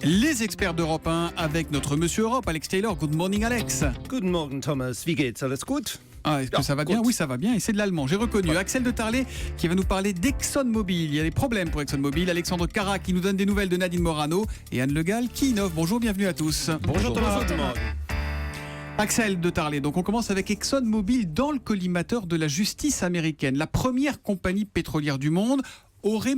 Les experts d'Europe 1 avec notre Monsieur Europe, Alex Taylor. Good morning, Alex. Guten Morgen, Thomas. Wie geht's? Alles gut? Ah, est-ce que ça va bien? Oui, ça va bien et c'est de l'allemand. J'ai reconnu Axel de Tarlet qui va nous parler d'ExxonMobil. Il y a des problèmes pour ExxonMobil. Alexandre Cara qui nous donne des nouvelles de Nadine Morano et Anne Le Gall qui innove. Bonjour, bienvenue à tous. Bonjour Thomas. Axel de Tarlet, donc on commence avec ExxonMobil dans le collimateur de la justice américaine. La première compagnie pétrolière du monde aurait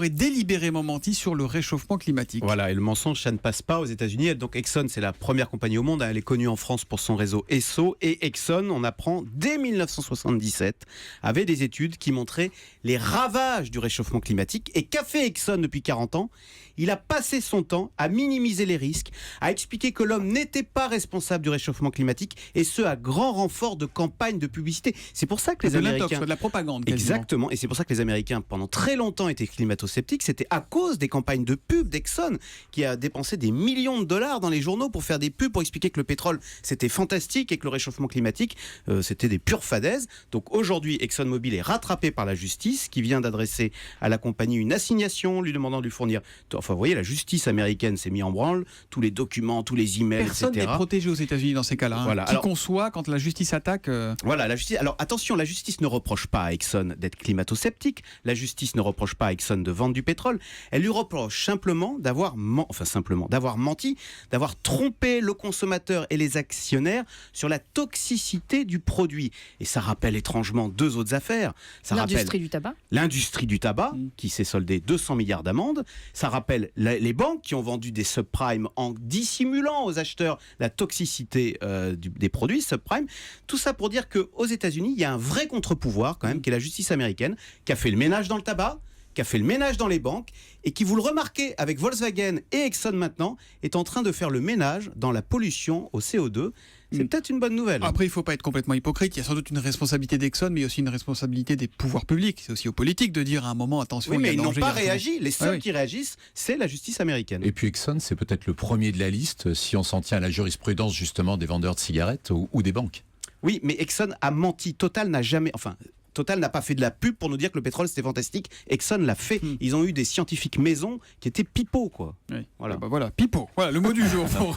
délibérément menti sur le réchauffement climatique. Voilà, et le mensonge, ça ne passe pas aux États-Unis. Donc Exxon, c'est la première compagnie au monde. Elle est connue en France pour son réseau Esso. Et Exxon, on apprend dès 1977, avait des études qui montraient les ravages du réchauffement climatique. Et qu'a fait Exxon depuis 40 ans ? Il a passé son temps à minimiser les risques, à expliquer que l'homme n'était pas responsable du réchauffement climatique, et ce à grand renfort de campagnes de publicité. C'est pour ça que les Américains... de la propagande, quasiment. Exactement, et c'est pour ça que les Américains, pendant très longtemps, étaient climato-sceptiques. C'était à cause des campagnes de pub d'Exxon, qui a dépensé des millions de dollars dans les journaux pour faire des pubs, pour expliquer que le pétrole, c'était fantastique, et que le réchauffement climatique, c'était des pures fadaises. Donc aujourd'hui, ExxonMobil est rattrapé par la justice, qui vient d'adresser à la compagnie une assignation, lui demandant de lui fournir... Enfin, vous voyez, la justice américaine s'est mise en branle, tous les documents, tous les emails, Personne etc. n'est protégé aux États-Unis dans ces cas-là. Voilà. Qui qu'on soit, quand la justice attaque... Voilà, la justice. Alors attention, la justice ne reproche pas à Exxon d'être climato-sceptique. La justice ne reproche pas à Exxon de vendre du pétrole. Elle lui reproche simplement d'avoir menti, d'avoir trompé le consommateur et les actionnaires sur la toxicité du produit. Et ça rappelle étrangement deux autres affaires. Ça L'industrie du tabac. L'industrie du tabac, qui s'est soldée 200 milliards d'amendes. Ça rappelle les banques qui ont vendu des subprimes en dissimulant aux acheteurs la toxicité des produits subprimes. Tout ça pour dire qu'aux États-Unis, il y a un vrai contre-pouvoir quand même, qui est la justice américaine, qui a fait le ménage dans le tabac, qui a fait le ménage dans les banques, et qui, vous le remarquez, avec Volkswagen et Exxon maintenant, est en train de faire le ménage dans la pollution au CO2. C'est peut-être une bonne nouvelle. Après, il ne faut pas être complètement hypocrite. Il y a sans doute une responsabilité d'Exxon, mais il y a aussi une responsabilité des pouvoirs publics. C'est aussi aux politiques de dire à un moment, attention, oui, il y a mais ils n'ont danger, pas il y a réagi. Les seuls qui réagissent, c'est la justice américaine. Et puis Exxon, c'est peut-être le premier de la liste, si on s'en tient à la jurisprudence justement des vendeurs de cigarettes ou des banques. Oui, mais Exxon a menti. Total n'a pas fait de la pub pour nous dire que le pétrole c'était fantastique. Exxon l'a fait. Ils ont eu des scientifiques maison qui étaient pipeaux, quoi. Oui. Voilà. Pipeau. Voilà le mot du jour pour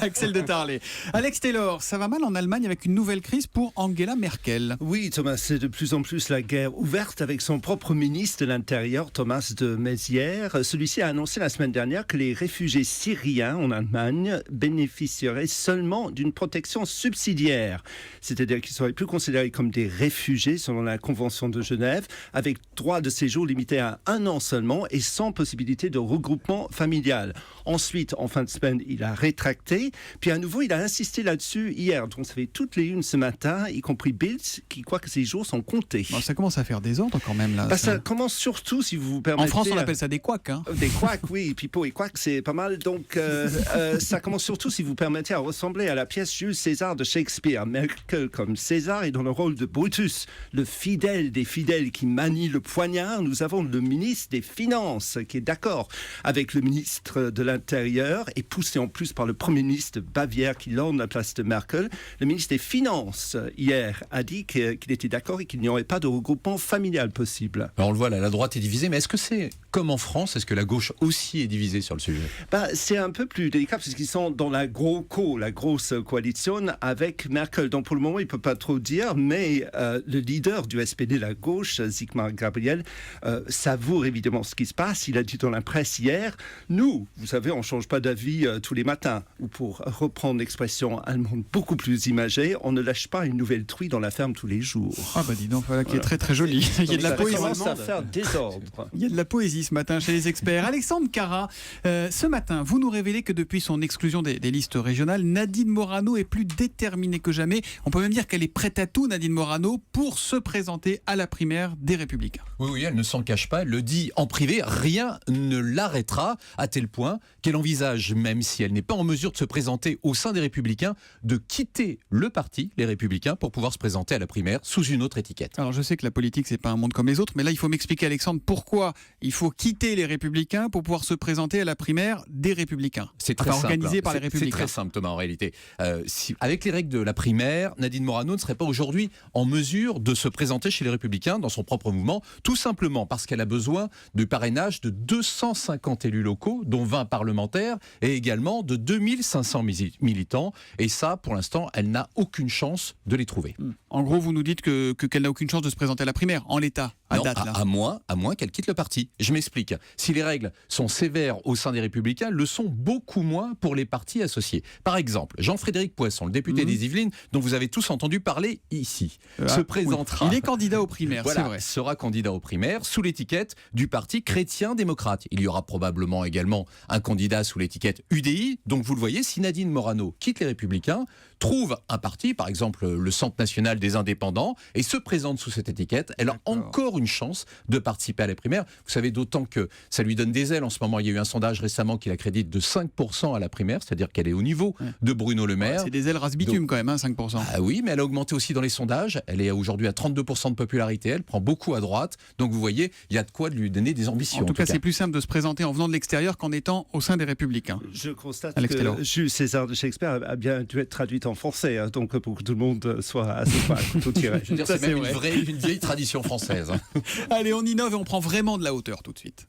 Axel de Tarlet. Alex Taylor, ça va mal en Allemagne avec une nouvelle crise pour Angela Merkel. Oui, Thomas, c'est de plus en plus la guerre ouverte avec son propre ministre de l'Intérieur, Thomas de Maizière. Celui-ci a annoncé la semaine dernière que les réfugiés syriens en Allemagne bénéficieraient seulement d'une protection subsidiaire. C'est-à-dire qu'ils ne seraient plus considérés comme des réfugiés selon la Convention de Genève, avec droit de séjour limité à 1 an seulement et sans possibilité de regroupement familial. Ensuite, en fin de semaine, il a rétracté. Puis à nouveau, il a insisté là-dessus hier. Donc ça fait toutes les unes ce matin, y compris Bild, qui croit que ces jours sont comptés. Ça commence à faire désordre quand même là. Ça commence surtout, si vous vous permettez... En France, on appelle ça des couacs. Des couacs, oui. Pipo et couacs, c'est pas mal. Donc ça commence surtout, si vous permettez, à ressembler à la pièce Jules César de Shakespeare. Merkel comme César est dans le rôle de Brutus, le fidèle des fidèles qui manie le poignard. Nous avons le ministre des Finances qui est d'accord avec le ministre de l'Intérieur et poussé en plus par le Premier ministre de Bavière qui lorgne la place de Merkel. Le ministre des Finances, hier, a dit qu'il était d'accord et qu'il n'y aurait pas de regroupement familial possible. Alors on le voit là, la droite est divisée, mais est-ce que c'est comme en France? Est-ce que la gauche aussi est divisée sur le sujet? C'est un peu plus délicat parce qu'ils sont dans la grosse coalition avec Merkel. Donc pour le moment, il ne peut pas trop dire, mais le leader du SPD, la gauche, Sigmar Gabriel, savoure évidemment ce qui se passe. Il a dit dans la presse hier, nous, vous savez, on ne change pas d'avis tous les matins. Ou pour reprendre l'expression allemande beaucoup plus imagée, on ne lâche pas une nouvelle truie dans la ferme tous les jours. Ah bah dis donc, voilà qui est très très joli. Il y a de la poésie. Ça commence à faire désordre. Il y a de la poésie ce matin chez les experts. Alexandre Cara, ce matin, vous nous révélez que depuis son exclusion des listes régionales, Nadine Morano est plus déterminée que jamais. On peut même dire qu'elle est prête à tout, Nadine Morano, pour se présenter à la primaire des Républicains. Oui, elle ne s'en cache pas, elle le dit en privé, rien ne l'arrêtera, à tel point qu'elle envisage, même si elle n'est pas en mesure de se présenter au sein des Républicains, de quitter le parti, les Républicains, pour pouvoir se présenter à la primaire sous une autre étiquette. Alors je sais que la politique, c'est pas un monde comme les autres, mais là, il faut m'expliquer, Alexandre, pourquoi il faut quitter les Républicains pour pouvoir se présenter à la primaire des Républicains. C'est très simple. Organisé par les Républicains. C'est très simple, Thomas, en réalité. Avec les règles de la primaire, Nadine Morano ne serait pas aujourd'hui en mesure de se présenter chez les Républicains dans son propre mouvement, tout simplement parce qu'elle a besoin du parrainage de 250 élus locaux, dont 20 d'un parlementaire et également de 2500 militants. Et ça, pour l'instant, elle n'a aucune chance de les trouver. En gros, vous nous dites qu'elle n'a aucune chance de se présenter à la primaire, en l'état, à Non, date. Là. à moins qu'elle quitte le parti. Je m'explique. Si les règles sont sévères au sein des Républicains, elles le sont beaucoup moins pour les partis associés. Par exemple, Jean-Frédéric Poisson, le député des Yvelines, dont vous avez tous entendu parler ici, se présentera. Oui. Il est candidat aux primaires, Voilà, c'est vrai. sera candidat aux primaires sous l'étiquette du parti chrétien-démocrate. Il y aura probablement également un candidat sous l'étiquette UDI. Donc vous le voyez, si Nadine Morano quitte les Républicains, trouve un parti, par exemple le Centre national des indépendants, et se présente sous cette étiquette, elle a encore une chance de participer à les primaires. Vous savez, d'autant que ça lui donne des ailes en ce moment. Il y a eu un sondage récemment qui la crédite de 5% à la primaire, c'est-à-dire qu'elle est au niveau de Bruno Le Maire. C'est des ailes ras-bitume quand même, 5%. Ah oui, mais elle a augmenté aussi dans les sondages. Elle est aujourd'hui à 32% de popularité. Elle prend beaucoup à droite. Donc vous voyez, il y a de quoi lui donner des ambitions. En tout cas, c'est plus simple de se présenter en venant de l'extérieur qu'en étant au sein des Républicains. Je constate Alex Taylor. que Jules César de Shakespeare a bien dû être traduite en français, donc pour que tout le monde soit à ce point à couteau tiré. Je veux dire, c'est même une vieille tradition française. Allez, on innove et on prend vraiment de la hauteur tout de suite.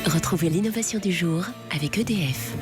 Retrouvez l'innovation du jour avec EDF.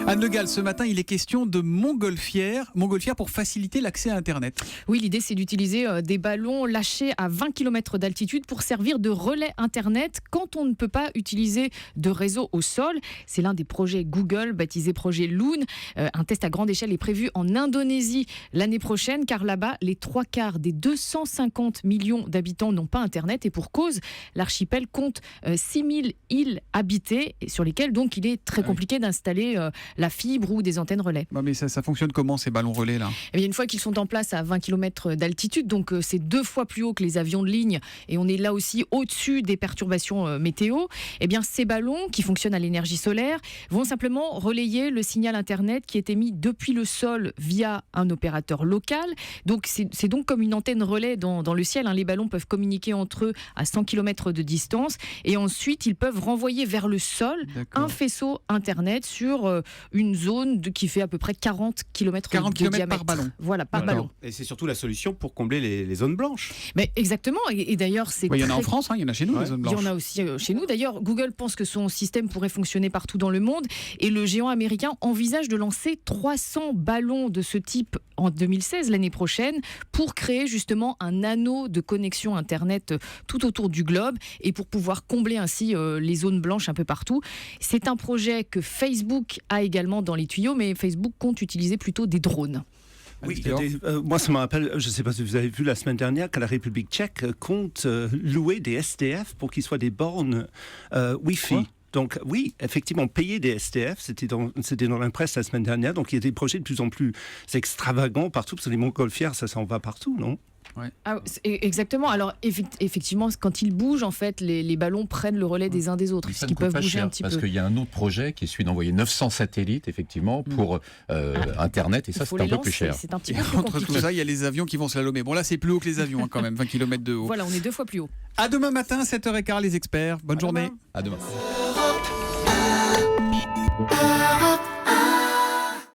Anne Le Gall, ce matin, il est question de montgolfière pour faciliter l'accès à Internet. Oui, l'idée, c'est d'utiliser des ballons lâchés à 20 km d'altitude pour servir de relais Internet quand on ne peut pas utiliser de réseau au sol. C'est l'un des projets Google, baptisé projet Loon. Un test à grande échelle est prévu en Indonésie l'année prochaine, car là-bas, les 3/4 des 250 millions d'habitants n'ont pas Internet. Et pour cause, l'archipel compte 6000 îles habitées, sur lesquelles donc il est très compliqué d'installer la fibre ou des antennes relais. Bah mais ça fonctionne comment ces ballons relais là ? Eh bien, une fois qu'ils sont en place à 20 km d'altitude, donc c'est 2 fois plus haut que les avions de ligne, et on est là aussi au-dessus des perturbations météo, eh bien ces ballons qui fonctionnent à l'énergie solaire vont simplement relayer le signal Internet qui est émis depuis le sol via un opérateur local. Donc c'est donc comme une antenne relais dans le ciel. Les ballons peuvent communiquer entre eux à 100 km de distance, et ensuite ils peuvent renvoyer vers le sol un faisceau Internet sur une zone qui fait à peu près 40 km de diamètre. Par ballon. Voilà, par ballon. Et c'est surtout la solution pour combler les zones blanches. Mais exactement, et d'ailleurs c'est il y en a en France, il y en a chez nous, les zones blanches. Il y en a aussi chez nous. D'ailleurs, Google pense que son système pourrait fonctionner partout dans le monde, et le géant américain envisage de lancer 300 ballons de ce type en 2016, l'année prochaine, pour créer justement un anneau de connexion Internet tout autour du globe, et pour pouvoir combler ainsi les zones blanches un peu partout. C'est un projet que Facebook a également dans les tuyaux, mais Facebook compte utiliser plutôt des drones. Oui, moi ça me rappelle, je ne sais pas si vous avez vu la semaine dernière, que la République tchèque compte louer des SDF pour qu'ils soient des bornes Wi-Fi. Quoi ? Donc oui, effectivement, payer des SDF, c'était dans la presse la semaine dernière, donc il y a des projets de plus en plus extravagants partout, parce que les montgolfières, ça s'en va partout, non ? Ouais. Ah, exactement. Alors effectivement, quand ils bougent, en fait, les ballons prennent le relais des uns des autres, ce qui peuvent bouger un petit parce peu. Parce qu'il y a un autre projet qui est celui d'envoyer 900 satellites, effectivement, pour Internet, et ça, c'est un peu plus cher. C'est un petit peu plus Entre compliqué. tout ça, il y a les avions qui vont slalomer. Bon là, c'est plus haut que les avions quand même, 20 km de haut. Voilà, on est 2 fois plus haut. À demain matin, 7h15, les experts. Bonne journée. À demain. Europe